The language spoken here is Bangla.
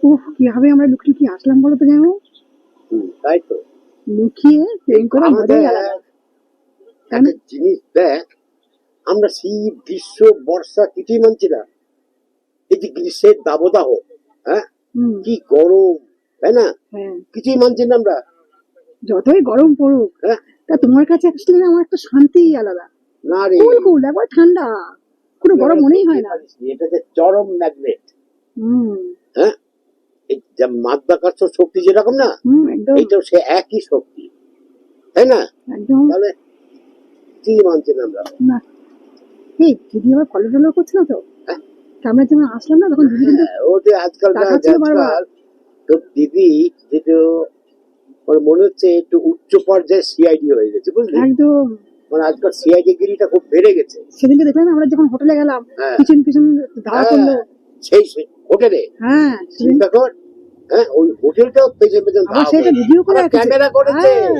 উফ, কিভাবে আমরা লুকিয়ে লুকিয়ে আসলাম বলো তো জানো? তাই তো লুকিয়ে প্রেম করে মজাই আমাদের আলাদা। একটা জিনিস দেখ, আমরা শীত গ্রীষ্ম বর্ষা কিছুই মানছি না। এই যে গ্রীষ্মের দাবদাহ, হ্যাঁ হুম, কি গরম, তাই না? হ্যাঁ, কিছুই মানছি না আমরা। যতই গরম পড়ুক, হ্যাঁ তা তোমার কাছে আসলে আমার একটা শান্তি আলাদা। না রে, কুল কুল, একবার ঠান্ডা, কোনো গরম মনেই হয় না। এটা যে চরম ম্যাগনেট। হুম, হ্যাঁ, এই যা মাধ্যাকর্ষণ শক্তি যেরকম না, একদম এইটাও সে একই শক্তি, তাই না? একদম। তাহলে কি মানছি না আমরা? না, এই দিদি আবার ফলো টলো করছে না তো? হ্যাঁ? আমরা যখন আসলাম না, তখন দিদি কিন্তু হ্যাঁ, ও যে আজকাল তাকাচ্ছিল বারবার। আজকাল তো দিদি যেটা ওর মনে হচ্ছে একটু উচ্চ পর্যায়ে সিআইডি হয়ে গেছে, বুঝলি? একদম। মানে আজকাল সিআইডি গিরিটা খুব বেড়ে গেছে। সেদিনকে দেখলাম আমরা যখন হোটেলে গেলাম, হ্যাঁ পিছন পিছন ধাওয়া করলো। সেই হোটেলে হ্যাঁ, সেদিন চিন্তা কর, হ্যাঁ ওই হোটেলটাও পেছন পেছন আবার সেটা ভিডিও করে রেখেছে। ক্যামেরা করেছে। হ্যাঁ।